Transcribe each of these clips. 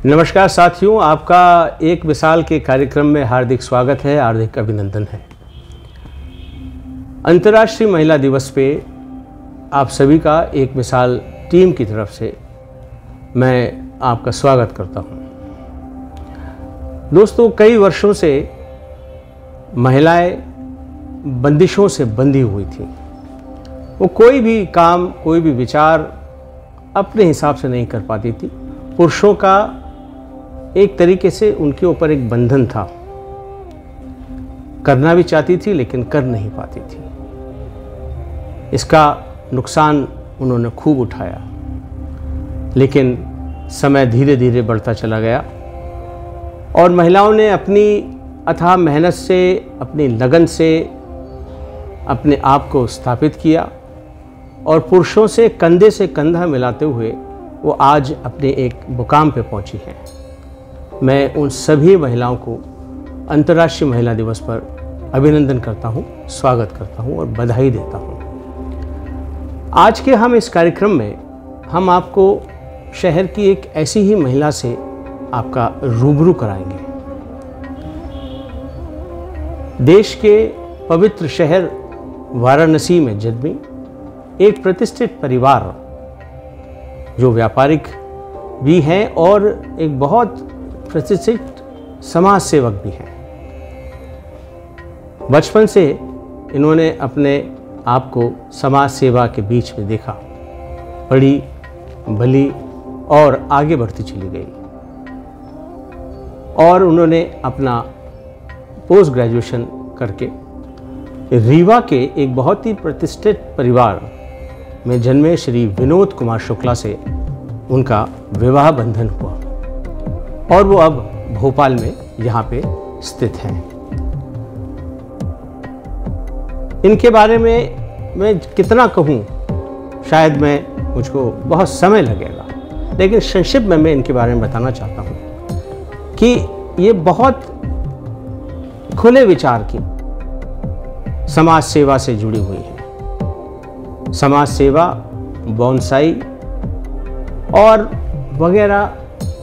नमस्कार साथियों, आपका एक मिसाल के कार्यक्रम में हार्दिक स्वागत है, हार्दिक अभिनंदन है। अंतर्राष्ट्रीय महिला दिवस पे आप सभी का एक मिसाल टीम की तरफ से मैं आपका स्वागत करता हूं। दोस्तों, कई वर्षों से महिलाएं बंदिशों से बंधी हुई थी। वो कोई भी काम, कोई भी विचार अपने हिसाब से नहीं कर पाती थी। पुरुषों का एक तरीके से उनके ऊपर एक बंधन था। करना भी चाहती थी लेकिन कर नहीं पाती थी। इसका नुकसान उन्होंने खूब उठाया, लेकिन समय धीरे धीरे बढ़ता चला गया और महिलाओं ने अपनी अथाह मेहनत से, अपनी लगन से अपने आप को स्थापित किया और पुरुषों से कंधा मिलाते हुए वो आज अपने एक मुकाम पे पहुंची हैं। मैं उन सभी महिलाओं को अंतर्राष्ट्रीय महिला दिवस पर अभिनंदन करता हूं, स्वागत करता हूं और बधाई देता हूं। आज के हम इस कार्यक्रम में हम आपको शहर की एक ऐसी ही महिला से आपका रूबरू कराएंगे। देश के पवित्र शहर वाराणसी में जन्मी एक प्रतिष्ठित परिवार, जो व्यापारिक भी हैं और एक बहुत प्रतिष्ठित समाज सेवक भी हैं। बचपन से इन्होंने अपने आप को समाज सेवा के बीच में देखा, पढ़ी, भली और आगे बढ़ती चली गई और उन्होंने अपना पोस्ट ग्रेजुएशन करके रीवा के एक बहुत ही प्रतिष्ठित परिवार में जन्मे श्री विनोद कुमार शुक्ला से उनका विवाह बंधन हुआ और वो अब भोपाल में यहाँ पे स्थित हैं। इनके बारे में मैं कितना कहूँ, शायद मुझको बहुत समय लगेगा, लेकिन संक्षिप्त में मैं इनके बारे में बताना चाहता हूँ कि ये बहुत खुले विचार की समाज सेवा से जुड़ी हुई है। समाज सेवा, बोनसाई और वगैरह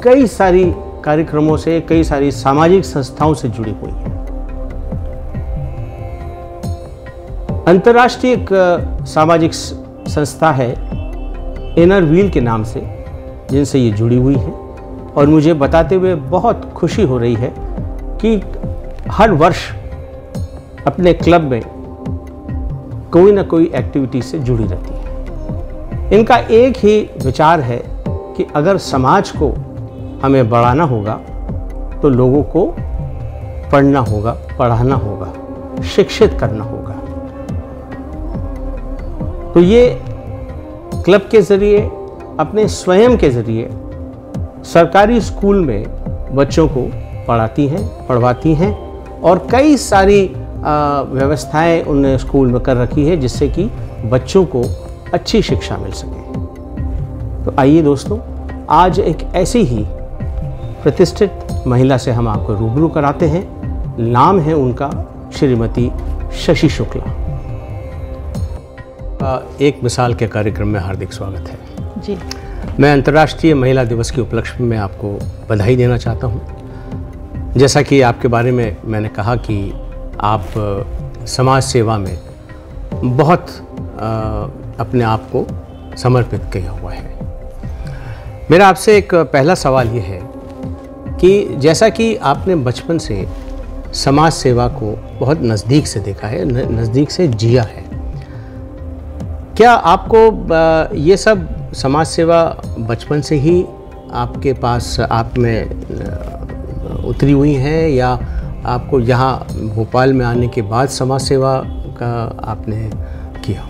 कई सारी कार्यक्रमों से, कई सारी सामाजिक संस्थाओं से जुड़ी हुई है। अंतर्राष्ट्रीय एक सामाजिक संस्था है इनर व्हील के नाम से, जिनसे ये जुड़ी हुई है और मुझे बताते हुए बहुत खुशी हो रही है कि हर वर्ष अपने क्लब में कोई ना कोई एक्टिविटी से जुड़ी रहती है। इनका एक ही विचार है कि अगर समाज को हमें बढ़ाना होगा तो लोगों को पढ़ना होगा, पढ़ाना होगा, शिक्षित करना होगा। तो ये क्लब के ज़रिए, अपने स्वयं के ज़रिए सरकारी स्कूल में बच्चों को पढ़ाती हैं, पढ़वाती हैं और कई सारी व्यवस्थाएं उन्होंने स्कूल में कर रखी है जिससे कि बच्चों को अच्छी शिक्षा मिल सके। तो आइए दोस्तों, आज एक ऐसी ही प्रतिष्ठित महिला से हम आपको रूबरू कराते हैं। नाम है उनका श्रीमती शशि शुक्ला। एक मिसाल के कार्यक्रम में हार्दिक स्वागत है जी। मैं अंतर्राष्ट्रीय महिला दिवस के उपलक्ष्य में आपको बधाई देना चाहता हूं। जैसा कि आपके बारे में मैंने कहा कि आप समाज सेवा में बहुत अपने आप को समर्पित किया हुआ है। मेरा आपसे एक पहला सवाल ये है कि जैसा कि आपने बचपन से समाज सेवा को बहुत नज़दीक से देखा है, नज़दीक से जिया है, क्या आपको ये सब समाज सेवा बचपन से ही आपके पास आप में उतरी हुई है या आपको यहाँ भोपाल में आने के बाद समाज सेवा का आपने किया?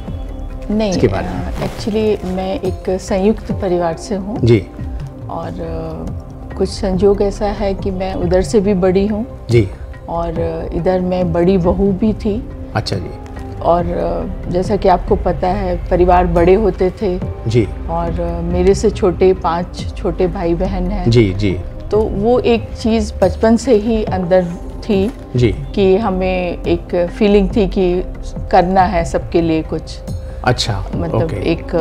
नहीं, एक्चुअली मैं एक संयुक्त परिवार से हूँ जी और कुछ संजोग ऐसा है कि मैं उधर से भी बड़ी हूँ जी और इधर मैं बड़ी बहू भी थी। अच्छा जी। और जैसा कि आपको पता है, परिवार बड़े होते थे जी और मेरे से छोटे 5 छोटे भाई बहन हैं जी जी। तो वो एक चीज़ बचपन से ही अंदर थी जी कि हमें एक फीलिंग थी कि करना है सबके लिए कुछ। अच्छा, मतलब एक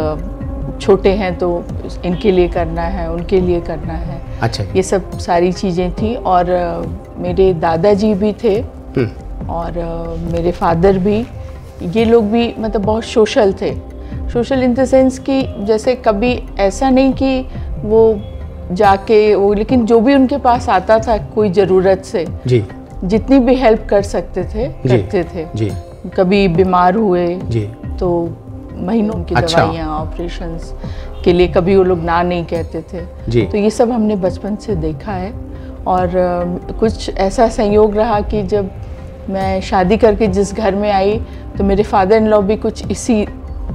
छोटे हैं तो इनके लिए करना है, उनके लिए करना है। अच्छा। ये सब सारी चीज़ें थी। और मेरे दादाजी भी थे और मेरे फादर भी, ये लोग भी मतलब बहुत सोशल थे। सोशल इन द सेंस कि जैसे कभी ऐसा नहीं कि वो जाके वो, लेकिन जो भी उनके पास आता था कोई ज़रूरत से जी, जितनी भी हेल्प कर सकते थे करते थे जी। कभी बीमार हुए जी, तो महीनों की अच्छा। दवाइयाँ ऑपरेशंस के लिए कभी वो लोग ना नहीं कहते थे जी। तो ये सब हमने बचपन से देखा है। और कुछ ऐसा संयोग रहा कि जब मैं शादी करके जिस घर में आई तो मेरे फादर इन लॉ भी कुछ इसी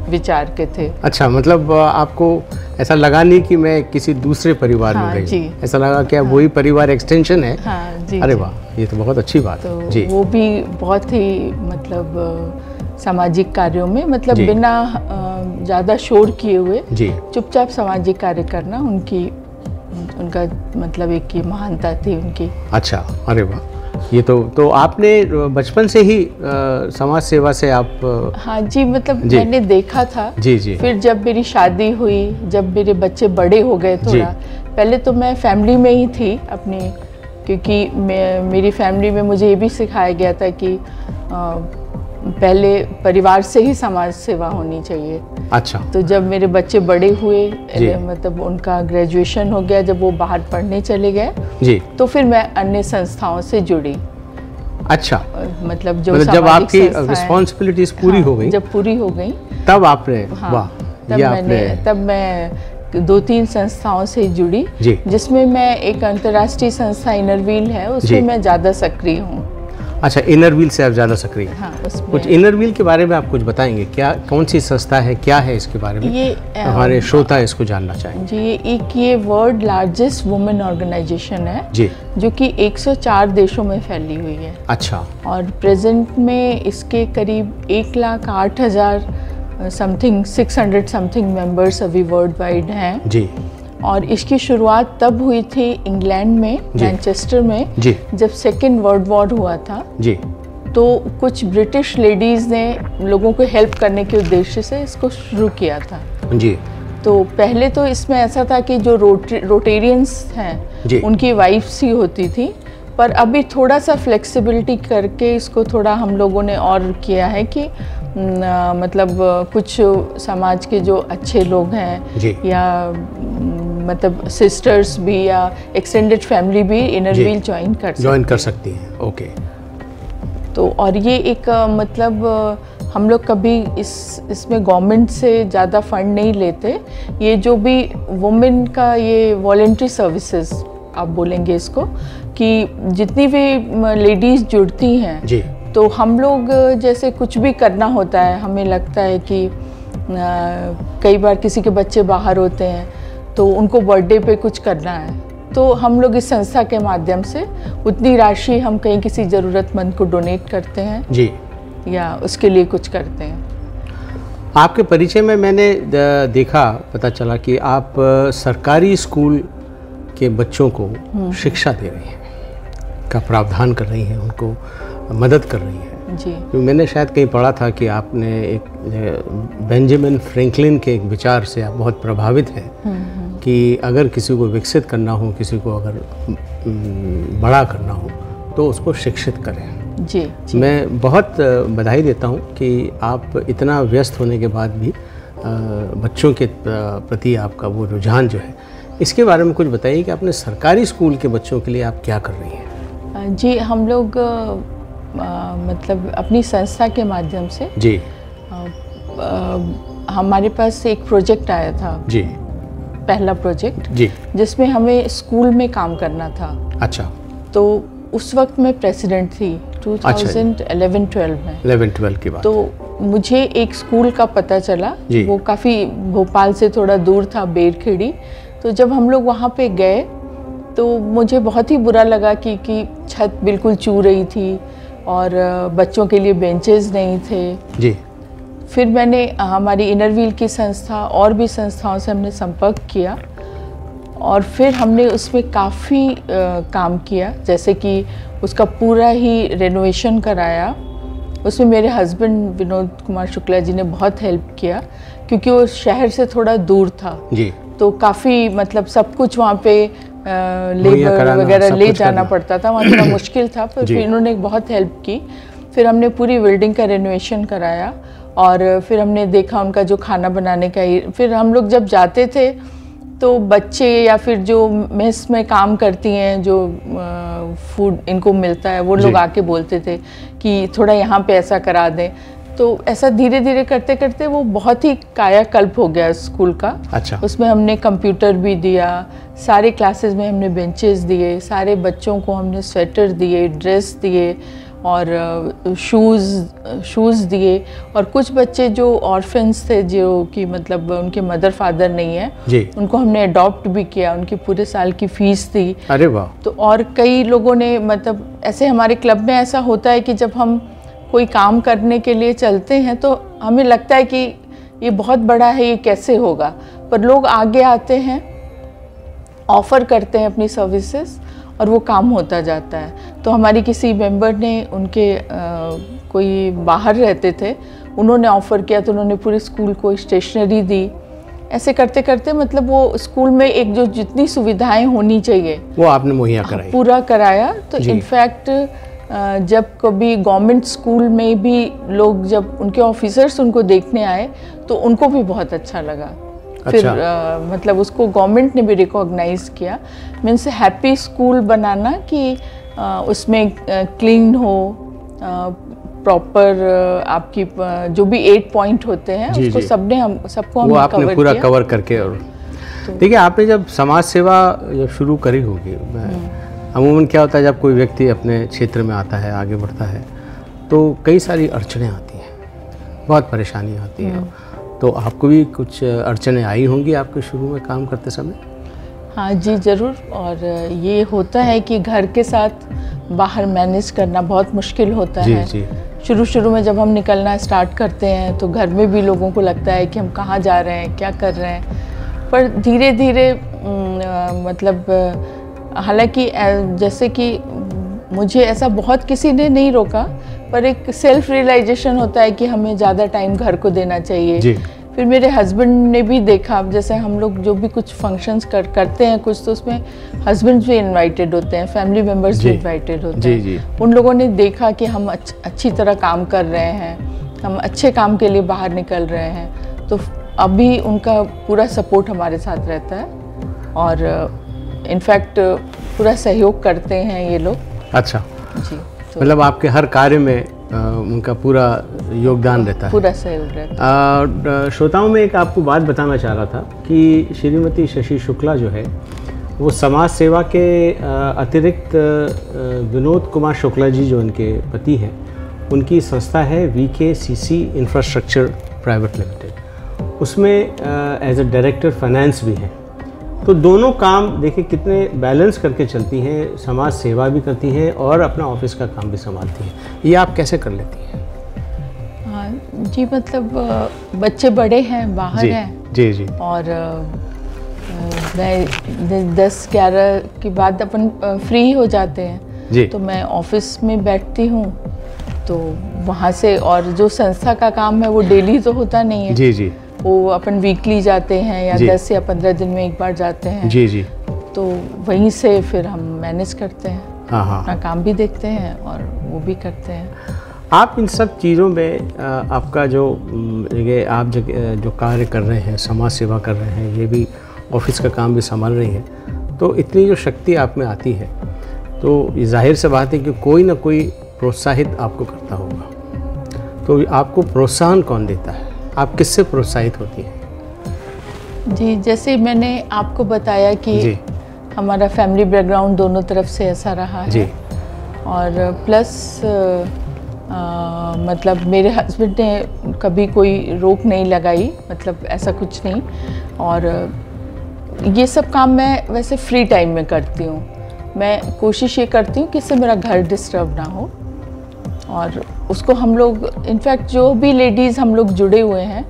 विचार के थे। अच्छा, मतलब आपको ऐसा लगा नहीं कि मैं किसी दूसरे परिवार में गई, जी। ऐसा लगा कि वही परिवार एक्सटेंशन है। हाँ जी। अरे जी। वाह, ये तो बहुत अच्छी बात तो है जी। वो भी बहुत ही मतलब सामाजिक कार्यों में मतलब जी। बिना ज़्यादा शोर किए हुए जी, चुपचाप सामाजिक कार्य करना उनका मतलब एक ये महानता थी उनकी। अच्छा, अरे वाह, ये तो आपने बचपन से ही समाज सेवा से आप हाँ जी, मतलब जी। मैंने देखा था। जी, जी। फिर जब मेरी शादी हुई, जब मेरे बच्चे बड़े हो गए थोड़ा, पहले तो मैं फैमिली में ही थी अपनी, क्योंकि मेरी फैमिली में मुझे ये भी सिखाया गया था कि पहले परिवार से ही समाज सेवा होनी चाहिए। अच्छा। तो जब मेरे बच्चे बड़े हुए, जी। मतलब उनका ग्रेजुएशन हो गया, जब वो बाहर पढ़ने चले गए जी, तो फिर मैं अन्य संस्थाओं से जुड़ी। अच्छा, मतलब जो मतलब जब सामाजिक आपकी संस्थाएं- रिस्पॉन्सिबिलिटीज पूरी हाँ, हो गई, जब पूरी हो गई तब आपने हाँ, वाह, तब ये आपने तब मैं 2-3 संस्थाओं से जुड़ी, जी। जिसमें मैं एक अंतर्राष्ट्रीय संस्था इनरव्हील है, जी। उसमें मैं ज़्यादा सक्रिय हूँ। अच्छा, इनर व्हील से आप ज़्यादा सक्रिय हैं। हाँ, उसमें कुछ इनर व्हील के बारे में आप कुछ बताएंगे, क्या कौन सी संस्था है, क्या है इसके बारे में? ये हमारे श्रोता इसको जानना चाहेंगे। जी, ये वर्ल्ड लार्जेस्ट वुमेन ऑर्गेनाइजेशन है जी, जो कि 104 देशों में फैली हुई है। अच्छा, और प्रेजेंट में इसके करीब 1,08,000 समथिंग 600 समथिंग मेंबर्स अभी वर्ल्ड वाइड हैं। जी, और इसकी शुरुआत तब हुई थी इंग्लैंड में, जी। मैनचेस्टर में, जी, जब सेकेंड वर्ल्ड वॉर हुआ था। जी, तो कुछ ब्रिटिश लेडीज़ ने लोगों को हेल्प करने के उद्देश्य से इसको शुरू किया था। जी, तो पहले तो इसमें ऐसा था कि जो रोटेरियंस जी। हैं उनकी वाइफ्स ही होती थी, पर अभी थोड़ा सा फ्लेक्सिबिलिटी करके इसको थोड़ा हम लोगों ने और किया है कि मतलब कुछ समाज के जो अच्छे लोग हैं जी। या मतलब सिस्टर्स भी या एक्सटेंडेड फैमिली भी इनर जी। व्हील ज्वाइन कर सकती हैं। ओके, तो और ये एक मतलब हम लोग कभी इसमें गवर्नमेंट से ज़्यादा फंड नहीं लेते। ये जो भी वुमेन का ये वॉलेंट्री सर्विसेज आप बोलेंगे इसको, कि जितनी भी लेडीज़ जुड़ती हैं जी, तो हम लोग जैसे कुछ भी करना होता है, हमें लगता है कि कई बार किसी के बच्चे बाहर होते हैं तो उनको बर्थडे पे कुछ करना है, तो हम लोग इस संस्था के माध्यम से उतनी राशि हम कहीं किसी ज़रूरतमंद को डोनेट करते हैं जी। या उसके लिए कुछ करते हैं। आपके परिचय में मैंने देखा, पता चला कि आप सरकारी स्कूल के बच्चों को शिक्षा दे रही हैं, का प्रावधान कर रही हैं, उनको मदद कर रही हैं। जी, तो मैंने शायद कहीं पढ़ा था कि आपने एक बेंजामिन फ्रैंकलिन के एक विचार से आप बहुत प्रभावित हैं कि अगर किसी को विकसित करना हो, किसी को अगर बड़ा करना हो तो उसको शिक्षित करें। जी, जी। मैं बहुत बधाई देता हूँ कि आप इतना व्यस्त होने के बाद भी बच्चों के प्रति आपका वो रुझान जो है, इसके बारे में कुछ बताइए कि आपने सरकारी स्कूल के बच्चों के लिए आप क्या कर रही हैं? जी, हम लोग मतलब अपनी संस्था के माध्यम से जी, हमारे पास एक प्रोजेक्ट आया था, जी, पहला प्रोजेक्ट, जी, जिसमें हमें स्कूल में काम करना था। अच्छा, तो उस वक्त मैं प्रेसिडेंट थी 2011-12 में। 11-12 की बात। तो मुझे एक स्कूल का पता चला, जी। वो काफ़ी भोपाल से थोड़ा दूर था, बेरखेड़ी। तो जब हम लोग वहाँ पे गए तो मुझे बहुत ही बुरा लगा कि छत बिल्कुल चू रही थी और बच्चों के लिए बेंचेस नहीं थे। जी, फिर मैंने हमारी इनर व्हील की संस्था और भी संस्थाओं से हमने संपर्क किया और फिर हमने उसमें काफ़ी काम किया, जैसे कि उसका पूरा ही रेनोवेशन कराया। उसमें मेरे हस्बैंड विनोद कुमार शुक्ला जी ने बहुत हेल्प किया, क्योंकि वो शहर से थोड़ा दूर था। जी, तो काफ़ी मतलब सब कुछ वहाँ पे लेबर वगैरह ले जाना पड़ता था, वहाँ थोड़ा मुश्किल था, पर फिर इन्होंने बहुत हेल्प की। फिर हमने पूरी बिल्डिंग का रेनोवेशन कराया और फिर हमने देखा उनका जो खाना बनाने का ही। फिर हम लोग जब जाते थे तो बच्चे या फिर जो मेस में काम करती हैं, जो फूड इनको मिलता है, वो लोग आके बोलते थे कि थोड़ा यहाँ पे ऐसा करा दें। तो ऐसा धीरे धीरे करते करते वो बहुत ही कायाकल्प हो गया स्कूल का। अच्छा। उसमें हमने कंप्यूटर भी दिया, सारे क्लासेस में हमने बेंचेस दिए, सारे बच्चों को हमने स्वेटर दिए, ड्रेस दिए और शूज़ दिए। और कुछ बच्चे जो ऑर्फन्स थे, जो कि मतलब उनके मदर फादर नहीं है, उनको हमने अडॉप्ट भी किया, उनकी पूरे साल की फीस दी। अरे वाह। तो और कई लोगों ने, मतलब ऐसे हमारे क्लब में ऐसा होता है कि जब हम कोई काम करने के लिए चलते हैं तो हमें लगता है कि ये बहुत बड़ा है, ये कैसे होगा, पर लोग आगे आते हैं, ऑफ़र करते हैं अपनी सर्विसेज और वो काम होता जाता है। तो हमारी किसी मेंबर ने, उनके कोई बाहर रहते थे, उन्होंने ऑफ़र किया तो उन्होंने पूरे स्कूल को स्टेशनरी दी। ऐसे करते करते मतलब वो स्कूल में एक जो जितनी सुविधाएं होनी चाहिए वो आपने मुहैया कराई, पूरा कराया। तो इनफैक्ट जब कभी गवर्नमेंट स्कूल में भी लोग, जब उनके ऑफिसर्स उनको देखने आए तो उनको भी बहुत अच्छा लगा। फिर मतलब उसको गवर्नमेंट ने भी रिकॉग्नाइज किया। मीन्स हैप्पी स्कूल बनाना कि उसमें क्लीन हो, प्रॉपर आपकी जो भी 8 पॉइंट होते हैं उसको सबको हमने आपने पूरा कवर करके। और देखिए, आपने जब समाज सेवा जब शुरू करी होगी, अमूमन क्या होता है जब कोई व्यक्ति अपने क्षेत्र में आता है, आगे बढ़ता है, तो कई सारी अड़चनें आती हैं, बहुत परेशानी आती है। तो आपको भी कुछ अड़चनें आई होंगी आपके शुरू में काम करते समय? हाँ जी, ज़रूर। और ये होता है कि घर के साथ बाहर मैनेज करना बहुत मुश्किल होता है। शुरू में जब हम निकलना स्टार्ट करते हैं तो घर में भी लोगों को लगता है कि हम कहाँ जा रहे हैं, क्या कर रहे हैं। पर धीरे धीरे मतलब हालांकि जैसे कि मुझे ऐसा बहुत किसी ने नहीं रोका, पर एक सेल्फ रियलाइजेशन होता है कि हमें ज़्यादा टाइम घर को देना चाहिए। फिर मेरे हस्बैंड ने भी देखा, जैसे हम लोग जो भी कुछ फंक्शंस करते हैं कुछ, तो उसमें हस्बैंड भी इनवाइटेड होते हैं, फैमिली मेम्बर्स भी इनवाइटेड होते हैं। उन लोगों ने देखा कि हम अच्छी तरह काम कर रहे हैं, हम अच्छे काम के लिए बाहर निकल रहे हैं, तो अभी उनका पूरा सपोर्ट हमारे साथ रहता है और इनफैक्ट पूरा सहयोग करते हैं ये लोग। अच्छा जी। तो मतलब आपके हर कार्य में उनका पूरा योगदान रहता है, पूरा सहयोग रहता है। श्रोताओं में एक आपको बात बताना चाह रहा था कि श्रीमती शशि शुक्ला जो है वो समाज सेवा के अतिरिक्त विनोद कुमार शुक्ला जी जो उनके पति हैं, उनकी संस्था है VKCC इंफ्रास्ट्रक्चर प्राइवेट लिमिटेड, उसमें एज ए डायरेक्टर फाइनेंस भी हैं। तो दोनों काम देखिए कितने बैलेंस करके चलती हैं, समाज सेवा भी करती हैं और अपना ऑफिस का काम भी संभालती हैं। ये आप कैसे कर लेती हैं? हाँ जी, मतलब बच्चे बड़े हैं, बाहर हैं। जी। और मैं 10-11 के बाद अपन फ्री हो जाते हैं जी। तो मैं ऑफिस में बैठती हूँ, तो वहाँ से, और जो संस्था का काम है वो डेली तो होता नहीं है जी। वो अपन वीकली जाते हैं या 10 या 15 दिन में एक बार जाते हैं जी। तो वहीं से फिर हम मैनेज करते हैं, अपना काम भी देखते हैं और वो भी करते हैं। आप इन सब चीज़ों में आपका जो ये आप जो कार्य कर रहे हैं, समाज सेवा कर रहे हैं, ये भी ऑफिस का काम भी संभाल रही हैं, तो इतनी जो शक्ति आप में आती है, तो ये जाहिर सी बात है कि कोई ना कोई प्रोत्साहित आपको करता होगा। तो आपको प्रोत्साहन कौन देता है? आप किससे प्रोत्साहित होती हैं? जी, जैसे मैंने आपको बताया कि हमारा फैमिली बैकग्राउंड दोनों तरफ से ऐसा रहा है और प्लस मतलब मेरे हस्बैंड ने कभी कोई रोक नहीं लगाई, मतलब ऐसा कुछ नहीं। और ये सब काम मैं वैसे फ्री टाइम में करती हूँ। मैं कोशिश ये करती हूँ कि इससे मेरा घर डिस्टर्ब ना हो, और उसको हम लोग इनफैक्ट जो भी लेडीज़ हम लोग जुड़े हुए हैं,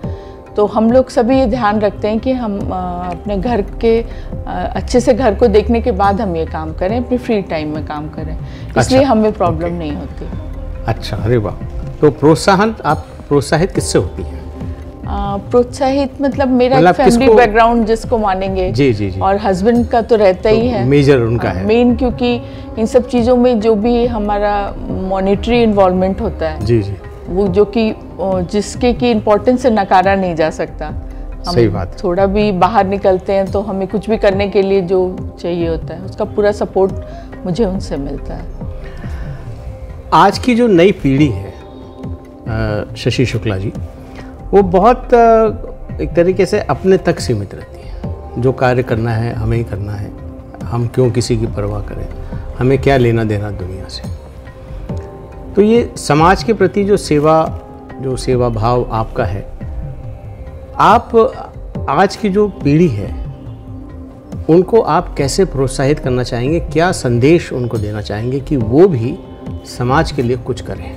तो हम लोग सभी ये ध्यान रखते हैं कि हम अपने घर के अच्छे से घर को देखने के बाद हम ये काम करें, अपने फ्री टाइम में काम करें, इसलिए हमें प्रॉब्लम नहीं होती। अच्छा, अरे वाह। तो प्रोत्साहन, आप प्रोत्साहित किससे होती हैं? प्रोत्साहित मतलब मेरा मतलब फैमिली किसको- बैकग्राउंड जिसको मानेंगे जी जी जी। और हस्बैंड का तो रहता ही है मेजर उनका है। मेन, क्योंकि इन सब चीज़ों में जो भी हमारा मॉनेटरी इन्वॉल्वमेंट होता है जी जी, वो जो कि जिसके की इम्पोर्टेंस से नकारा नहीं जा सकता। हम सही बात। थोड़ा भी बाहर निकलते हैं तो हमें कुछ भी करने के लिए जो चाहिए होता है उसका पूरा सपोर्ट मुझे उनसे मिलता है। आज की जो नई पीढ़ी है शशि शुक्ला जी, वो बहुत एक तरीके से अपने तक सीमित रहती है। जो कार्य करना है हमें ही करना है, हम क्यों किसी की परवाह करें, हमें क्या लेना देना दुनिया से। तो ये समाज के प्रति जो सेवा भाव आपका है, आप आज की जो पीढ़ी है उनको आप कैसे प्रोत्साहित करना चाहेंगे, क्या संदेश उनको देना चाहेंगे कि वो भी समाज के लिए कुछ करें?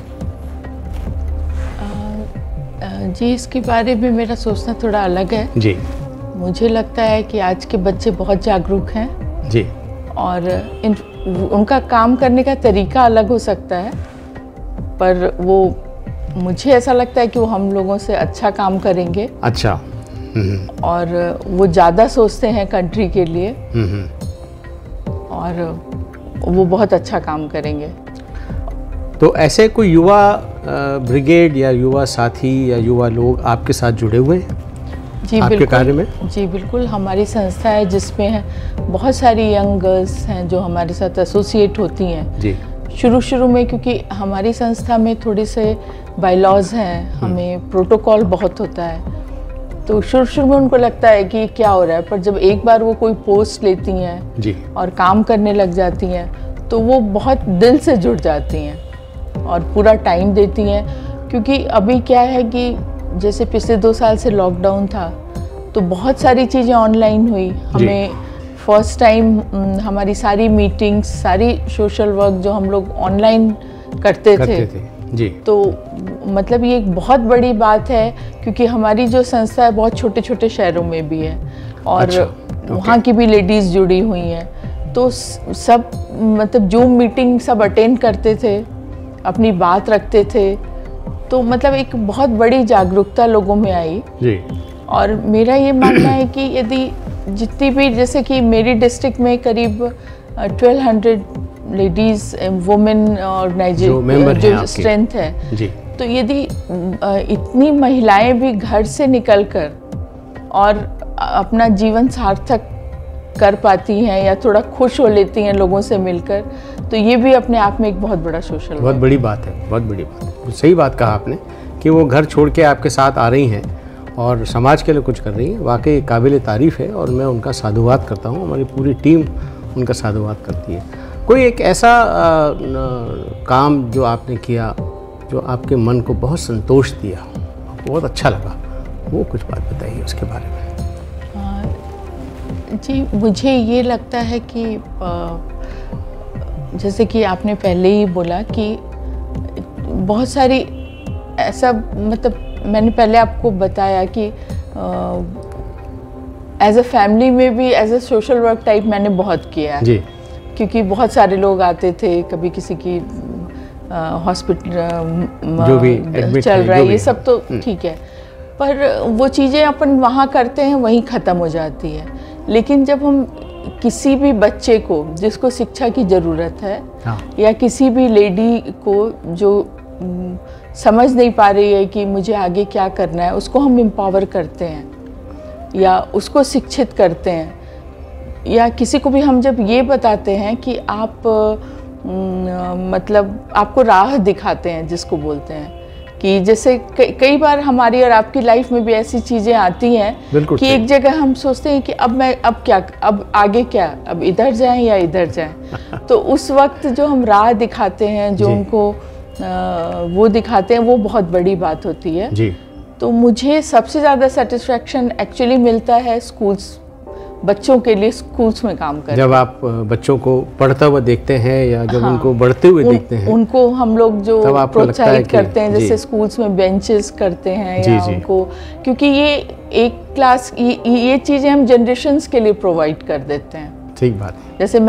जी, इसके बारे में मेरा सोचना थोड़ा अलग है जी मुझे लगता है कि आज के बच्चे बहुत जागरूक हैं जी और उनका काम करने का तरीका अलग हो सकता है, पर वो मुझे ऐसा लगता है कि वो हम लोगों से अच्छा काम करेंगे। अच्छा। और वो ज़्यादा सोचते हैं कंट्री के लिए और वो बहुत अच्छा काम करेंगे। तो ऐसे कोई युवा ब्रिगेड या युवा साथी या युवा लोग आपके साथ जुड़े हुए हैं जी आपके बिल्कुल, कार्य में? जी बिल्कुल, हमारी संस्था है जिसमें बहुत सारी यंग गर्ल्स हैं जो हमारे साथ एसोसिएट होती हैं। जी शुरू में क्योंकि हमारी संस्था में थोड़े से बायलॉज हैं, हमें प्रोटोकॉल बहुत होता है, तो शुरू में उनको लगता है कि क्या हो रहा है, पर जब एक बार वो कोई पोस्ट लेती हैं जी और काम करने लग जाती हैं तो वो बहुत दिल से जुड़ जाती हैं और पूरा टाइम देती हैं। क्योंकि अभी क्या है कि जैसे पिछले 2 साल से लॉकडाउन था तो बहुत सारी चीज़ें ऑनलाइन हुई। हमें फर्स्ट टाइम हमारी सारी मीटिंग्स, सारी सोशल वर्क जो हम लोग ऑनलाइन करते थे। जी। तो मतलब ये एक बहुत बड़ी बात है क्योंकि हमारी जो संस्था है बहुत छोटे छोटे शहरों में भी है और वहाँ की भी लेडीज़ जुड़ी हुई हैं, तो सब मतलब जूम मीटिंग सब अटेंड करते थे, अपनी बात रखते थे, तो मतलब एक बहुत बड़ी जागरूकता लोगों में आई। जी। और मेरा ये मानना है कि यदि जितनी भी, जैसे कि मेरी डिस्ट्रिक्ट में करीब 1200 लेडीज़ वुमेन ऑर्गेनाइजेशन जो स्ट्रेंथ है जी। तो यदि इतनी महिलाएं भी घर से निकलकर और अपना जीवन सार्थक कर पाती हैं या थोड़ा खुश हो लेती हैं लोगों से मिलकर, तो ये भी अपने आप में एक बहुत बड़ा सोशल बहुत बड़ी बात है, बहुत बड़ी बात है। सही बात कहा आपने कि वो घर छोड़ के आपके साथ आ रही हैं और समाज के लिए कुछ कर रही हैं, वाकई काबिल तारीफ़ है और मैं उनका साधुवाद करता हूँ, हमारी पूरी टीम उनका साधुवाद करती है। कोई एक ऐसा काम जो आपने किया जो आपके मन को बहुत संतोष दिया, बहुत अच्छा लगा, वो कुछ बात बताइए उसके बारे में। जी, मुझे ये लगता है कि जैसे कि आपने पहले ही बोला कि बहुत सारी ऐसा, मतलब मैंने पहले आपको बताया कि एज अ फैमिली में भी as a social work type मैंने बहुत किया है जी। क्योंकि बहुत सारे लोग आते थे, कभी किसी की हॉस्पिटल जो भी चल रहा है, ये सब तो ठीक है, पर वो चीज़ें अपन वहाँ करते हैं वहीं ख़त्म हो जाती है। लेकिन जब हम किसी भी बच्चे को जिसको शिक्षा की ज़रूरत है या किसी भी लेडी को जो समझ नहीं पा रही है कि मुझे आगे क्या करना है, उसको हम एम्पावर करते हैं या उसको शिक्षित करते हैं, या किसी को भी हम जब ये बताते हैं कि आप मतलब आपको राह दिखाते हैं, जिसको बोलते हैं कि जैसे कई बार हमारी और आपकी लाइफ में भी ऐसी चीज़ें आती हैं कि एक जगह हम सोचते हैं कि अब आगे क्या, अब इधर जाएं या इधर जाएं। तो उस वक्त जो हम राह दिखाते हैं, जो उनको वो दिखाते हैं, वो बहुत बड़ी बात होती है जी। तो मुझे सबसे ज़्यादा सेटिस्फेक्शन एक्चुअली मिलता है स्कूल्स, बच्चों के लिए स्कूल्स में काम करते हैं। जब आप बच्चों को पढ़ता हुआ देखते हैं या जब उनको बढ़ते हुए देखते हैं, उनको हम लोग जो प्रोत्साहित करते हैं, जैसे स्कूल्स में बेंचेस करते हैं या उनको, क्योंकि ये एक क्लास, ये चीज़ें हम जनरेशन्स के लिए प्रोवाइड कर देते हैं। ठीक बात है। जैसे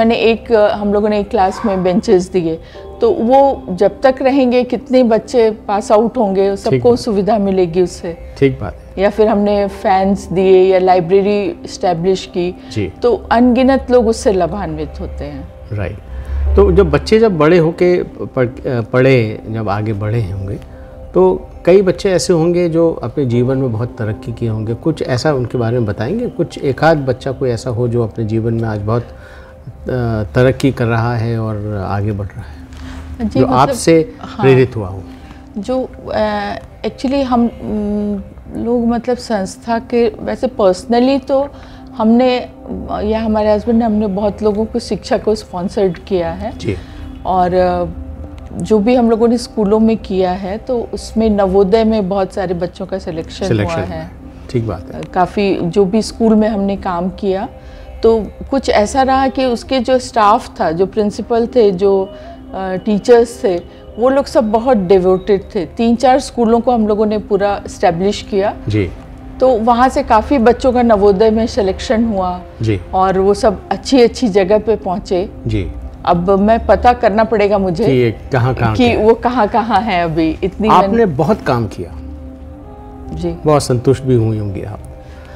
हम लोगों ने एक क्लास में बेंचेस दिए, तो वो जब तक रहेंगे कितने बच्चे पास आउट होंगे, सबको सुविधा मिलेगी उससे। ठीक बात है। या फिर हमने फैंस दिए या लाइब्रेरी इस्टेब्लिश की जी। तो अनगिनत लोग उससे लाभान्वित होते हैं। राइट। तो जब बच्चे जब बड़े होके पढ़े जब आगे बढ़े होंगे तो कई बच्चे ऐसे होंगे जो अपने जीवन में बहुत तरक्की किए होंगे, कुछ ऐसा उनके बारे में बताएंगे? कुछ एक आध बच्चा कोई ऐसा हो जो अपने जीवन में आज बहुत तरक्की कर रहा है और आगे बढ़ रहा है, जो आपसे प्रेरित हुआ हो? जो एक्चुअली हम लोग मतलब संस्था के वैसे पर्सनली तो हमने या हमारे हस्बैंड ने हमने बहुत लोगों को शिक्षा को स्पॉन्सर्ड किया है जी। और जो भी हम लोगों ने स्कूलों में किया है तो उसमें नवोदय में बहुत सारे बच्चों का सिलेक्शन हुआ है। ठीक बात है। काफ़ी जो भी स्कूल में हमने काम किया तो कुछ ऐसा रहा कि उसके जो स्टाफ था, जो प्रिंसिपल थे, जो टीचर्स थे, वो लोग सब बहुत डिवोटेड थे। 3-4 स्कूलों को हम लोगों ने पूरा इस्टेब्लिश किया जी। तो वहाँ से काफ़ी बच्चों का नवोदय में सिलेक्शन हुआ जी। और वो सब अच्छी अच्छी जगह पे पहुँचे जी। अब मैं पता करना पड़ेगा मुझे कि वो कहाँ है अभी। इतनी आपने बहुत काम किया जी। बहुत संतुष्ट भी हुई होंगी आप?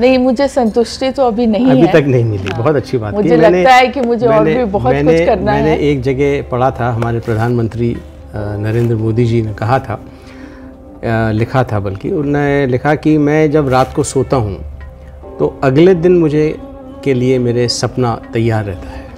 नहीं, मुझे संतुष्टि तो अभी नहीं अभी तक नहीं मिली। बहुत अच्छी बात। मुझे लगता है कि मुझे और भी बहुत कुछ करना है। मैंने एक जगह पढ़ा था, हमारे प्रधानमंत्री नरेंद्र मोदी जी ने कहा था, लिखा था बल्कि उन्होंने लिखा कि मैं जब रात को सोता हूँ तो अगले दिन मुझे के लिए मेरे सपना तैयार रहता है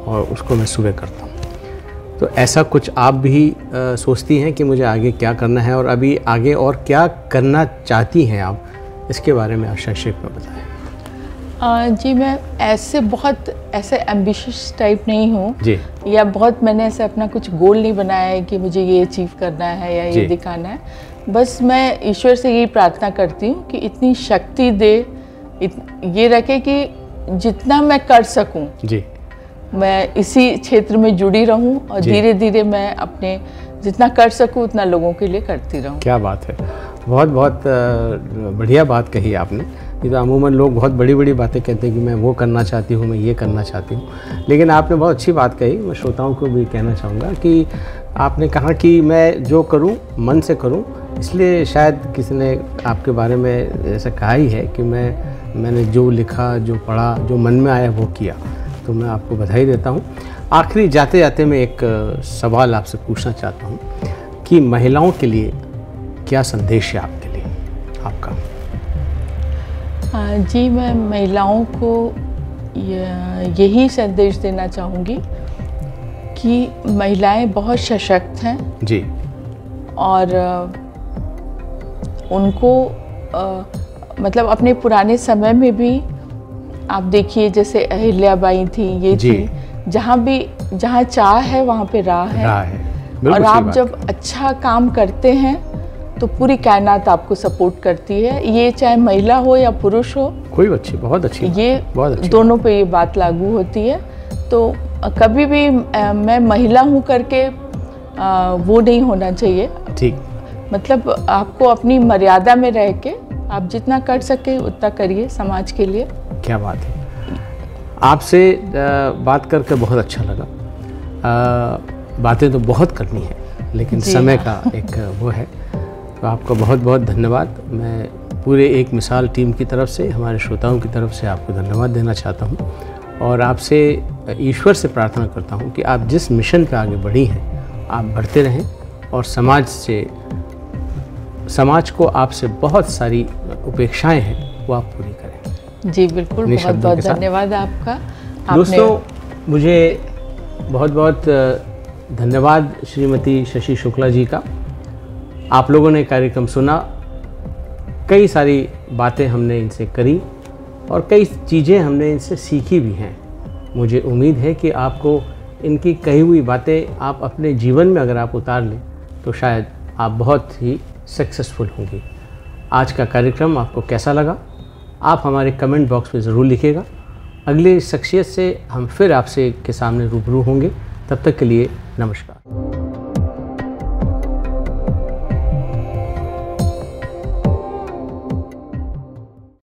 और उसको मैं सुबह करता हूँ। तो ऐसा कुछ आप भी सोचती हैं कि मुझे आगे क्या करना है और अभी आगे और क्या करना चाहती हैं आप, इसके बारे में आप संक्षेप में बताएं। जी, मैं ऐसे एम्बिशियस टाइप नहीं हूँ जी। या बहुत मैंने ऐसे अपना कुछ गोल नहीं बनाया है कि मुझे ये अचीव करना है या ये दिखाना है। बस मैं ईश्वर से यही प्रार्थना करती हूँ कि इतनी शक्ति दे, ये रखे कि जितना मैं कर सकूँ जी, मैं इसी क्षेत्र में जुड़ी रहूं और धीरे धीरे मैं अपने जितना कर सकूं उतना लोगों के लिए करती रहूं। क्या बात है। बहुत बहुत बढ़िया बात कही आपने। ये तो अमूमन लोग बहुत बड़ी बड़ी बातें कहते हैं कि मैं वो करना चाहती हूँ, मैं ये करना चाहती हूँ, लेकिन आपने बहुत अच्छी बात कही। मैं श्रोताओं को भी कहना चाहूँगा कि आपने कहा कि मैं जो करूँ मन से करूँ, इसलिए शायद किसी ने आपके बारे में ऐसा कहा ही है कि मैंने जो लिखा, जो पढ़ा, जो मन में आया वो किया। तो मैं आपको बधाई देता हूँ। आखिरी जाते जाते मैं एक सवाल आपसे पूछना चाहता हूँ कि महिलाओं के लिए क्या संदेश है आपके लिए आपका? जी, मैं महिलाओं को यही संदेश देना चाहूँगी कि महिलाएं बहुत सशक्त हैं जी। और उनको मतलब अपने पुराने समय में भी आप देखिए, जैसे अहिल्याबाई थी, ये थी, जहाँ चाह है वहाँ पे राह है। और आप जब अच्छा काम करते हैं तो पूरी कायनात आपको सपोर्ट करती है। ये चाहे महिला हो या पुरुष हो, कोई बहुत अच्छी ये बहुत अच्छी दोनों पे ये बात लागू होती है। तो कभी भी मैं महिला हूँ करके वो नहीं होना चाहिए। ठीक, मतलब आपको अपनी मर्यादा में रह के आप जितना कर सके उतना करिए समाज के लिए। क्या बात है। आपसे बात करके बहुत अच्छा लगा। बातें तो बहुत करनी है लेकिन समय का एक वो है। तो आपका बहुत बहुत धन्यवाद। मैं पूरे एक मिसाल टीम की तरफ से, हमारे श्रोताओं की तरफ से आपको धन्यवाद देना चाहता हूँ और आपसे ईश्वर से प्रार्थना करता हूँ कि आप जिस मिशन पे आगे बढ़ी हैं आप बढ़ते रहें और समाज को आपसे बहुत सारी उपेक्षाएं हैं वो आप पूरी करें। जी बिल्कुल, बहुत बहुत धन्यवाद आपका। दोस्तों, मुझे बहुत बहुत धन्यवाद श्रीमती शशि शुक्ला जी का। आप लोगों ने कार्यक्रम सुना, कई सारी बातें हमने इनसे करी और कई चीज़ें हमने इनसे सीखी भी हैं। मुझे उम्मीद है कि आपको इनकी कही हुई बातें आप अपने जीवन में अगर आप उतार लें तो शायद आप बहुत ही सक्सेसफुल होंगे। आज का कार्यक्रम आपको कैसा लगा आप हमारे कमेंट बॉक्स में ज़रूर लिखिएगा। अगले शख्सियत से हम फिर आपसे के सामने रूबरू होंगे। तब तक के लिए नमस्कार।